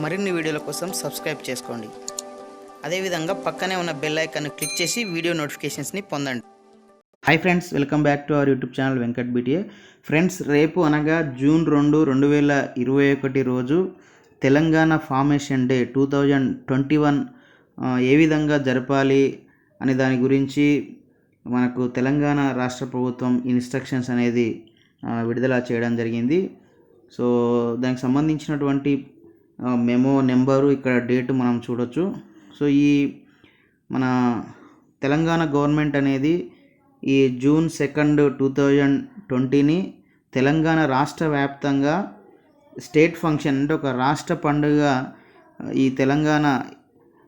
మరిన్ని వీడియోల కోసం సబ్స్క్రైబ్ చేసుకోండి. అదేవిధంగా పక్కనే ఉన్న బెల్ ఐకాన్ క్లిక్ చేసి వీడియో నోటిఫికేషన్స్ని పొందండి. Hi friends, welcome back to our YouTube channel వెంకట్బta. ఫ్రెండ్స్, రేపు అనగా జూన్ 2, 2021 రోజు తెలంగాణ ఫార్మేషన్ డే 2021 ఏ విధంగా జరపాలి అనే దాని గురించి మనకు తెలంగాణ రాష్ట్ర ప్రభుత్వం ఇన్స్ట్రక్షన్స్ అనేది విడుదల చేయడం జరిగింది. సో దానికి సంబంధించినటువంటి మెమో నెంబరు, ఇక్కడ డేటు మనం చూడొచ్చు. సో ఈ మన తెలంగాణ గవర్నమెంట్ అనేది ఈ జూన్ 2, 2020ని తెలంగాణ రాష్ట్ర వ్యాప్తంగా స్టేట్ ఫంక్షన్ అంటే ఒక రాష్ట్ర పండుగ, ఈ తెలంగాణ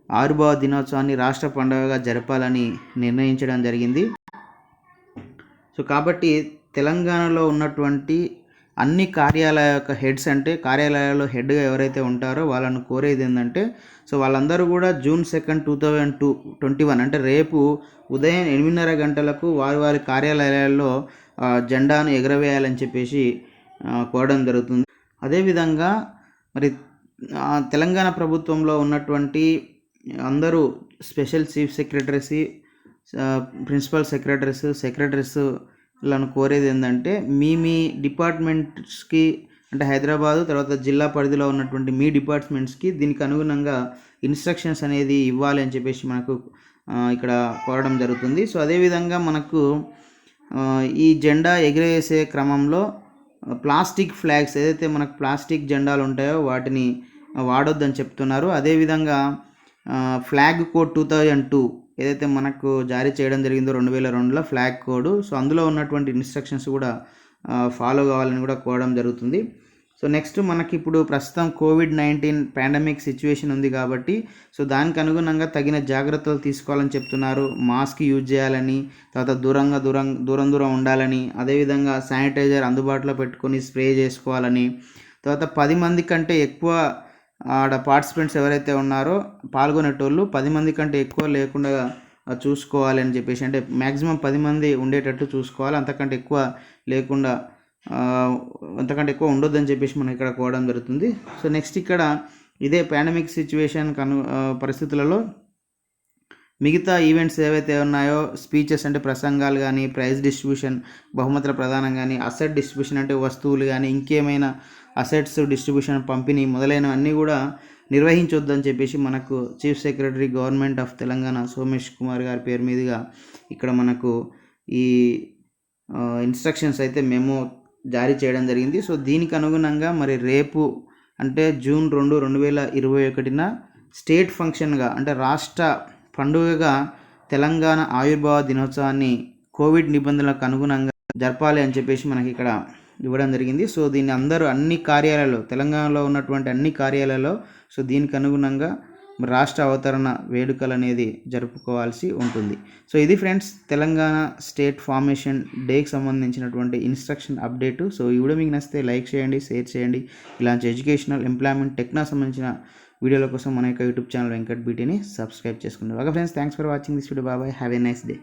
ఆవిర్భావ దినోత్సవాన్ని రాష్ట్ర పండుగగా జరపాలని నిర్ణయించడం జరిగింది. సో కాబట్టి తెలంగాణలో ఉన్నటువంటి అన్ని కార్యాలయ యొక్క హెడ్స్, అంటే కార్యాలయాల్లో హెడ్గా ఎవరైతే ఉంటారో వాళ్ళను కోరేది ఏంటంటే, సో వాళ్ళందరూ కూడా జూన్ 2, 2021 అంటే రేపు ఉదయం 8:30 గంటలకు వారి కార్యాలయాల్లో జెండాను ఎగరవేయాలని చెప్పేసి కోరడం జరుగుతుంది. అదేవిధంగా మరి తెలంగాణ ప్రభుత్వంలో ఉన్నటువంటి అందరూ special chief secretaries, principal secretaries లను కోరేది ఏంటంటే, మీ డిపార్ట్మెంట్స్కి అంటే హైదరాబాదు తర్వాత జిల్లా పరిధిలో ఉన్నటువంటి మీ డిపార్ట్మెంట్స్కి దీనికి అనుగుణంగా ఇన్స్ట్రక్షన్స్ అనేది ఇవ్వాలి అని చెప్పేసి మనకు ఇక్కడ కోరడం జరుగుతుంది. సో అదేవిధంగా మనకు ఈ జెండా ఎగిరేసే క్రమంలో ప్లాస్టిక్ ఫ్లాగ్స్, ఏదైతే మనకు ప్లాస్టిక్ జెండాలు ఉంటాయో వాటిని వాడొద్దని చెప్తున్నారు. అదేవిధంగా ఫ్లాగ్ కోడ్ 2002 ఏదైతే మనకు జారీ చేయడం జరిగిందో 2002లో ఫ్లాగ్ కోడ్, సో అందులో ఉన్నటువంటి ఇన్స్ట్రక్షన్స్ కూడా ఫాలో కావాలని కూడా కోరడం జరుగుతుంది. సో నెక్స్ట్ మనకి ఇప్పుడు ప్రస్తుతం COVID-19 పాండమిక్ సిచ్యువేషన్ ఉంది కాబట్టి సో దానికి అనుగుణంగా తగిన జాగ్రత్తలు తీసుకోవాలని చెప్తున్నారు. మాస్క్ యూజ్ చేయాలని, తర్వాత దూరం ఉండాలని, అదేవిధంగా శానిటైజర్ అందుబాటులో పెట్టుకొని స్ప్రే చేసుకోవాలని, తర్వాత 10 మంది కంటే ఎక్కువ ఆడ పార్టిసిపెంట్స్ ఎవరైతే ఉన్నారో పాల్గొనేటోళ్ళు 10 మంది కంటే ఎక్కువ లేకుండా చూసుకోవాలి అని చెప్పేసి, అంటే మ్యాక్సిమం 10 మంది ఉండేటట్టు చూసుకోవాలి, అంతకంటే ఎక్కువ ఉండొద్దని చెప్పేసి మనం ఇక్కడ కోవడం జరుగుతుంది. సో నెక్స్ట్ ఇక్కడ ఇదే పాండమిక్ సిచ్యువేషన్ పరిస్థితులలో మిగతా ఈవెంట్స్ ఏవైతే ఉన్నాయో, స్పీచెస్ అంటే ప్రసంగాలు కానీ, ప్రైజ్ డిస్ట్రిబ్యూషన్ బహుమతుల ప్రదానం కానీ, అసెట్ డిస్ట్రిబ్యూషన్ అంటే వస్తువులు కానీ, ఇంకేమైనా అసెట్స్ డిస్ట్రిబ్యూషన్ పంపిణీ మొదలైనవన్నీ కూడా నిర్వహించొద్దని చెప్పేసి మనకు chief secretary government of Telangana Somesh Kumar గారి పేరు మీదుగా ఇక్కడ మనకు ఈ ఇన్స్ట్రక్షన్స్ అయితే మేము జారీ చేయడం జరిగింది. సో దీనికి అనుగుణంగా మరి రేపు అంటే జూన్ 2, 2021 స్టేట్ ఫంక్షన్గా అంటే రాష్ట్ర పండుగగా తెలంగాణ ఆవిర్భావ దినోత్సవాన్ని కోవిడ్ నిబంధనలకు అనుగుణంగా జరపాలి అని చెప్పేసి మనకి ఇక్కడ ఇవ్వడం జరిగింది. సో దీన్ని అందరూ అన్ని కార్యాలయాల్లో, తెలంగాణలో ఉన్నటువంటి అన్ని కార్యాలయాల్లో సో దీనికి అనుగుణంగా రాష్ట్ర అవతరణ వేడుకలు అనేది జరుపుకోవాల్సి ఉంటుంది. సో ఇది ఫ్రెండ్స్ తెలంగాణ స్టేట్ ఫార్మేషన్ డేకి సంబంధించినటువంటి ఇన్స్ట్రక్షన్ అప్డేటు. సో ఈ వీడియో మీకు నచ్చితే లైక్ చేయండి, షేర్ చేయండి. ఇలాంటి ఎడ్యుకేషనల్, ఎంప్లాయ్మెంట్, టెక్నాలజీ సంబంధించిన వీడియోల కోసం మన యొక్క యూట్యూబ్ ఛానల్ వెంకట్బీటీని సబ్స్క్రైబ్ చేసుకోండి. Okay friends, thanks for watching this video. Bye, have a nice day.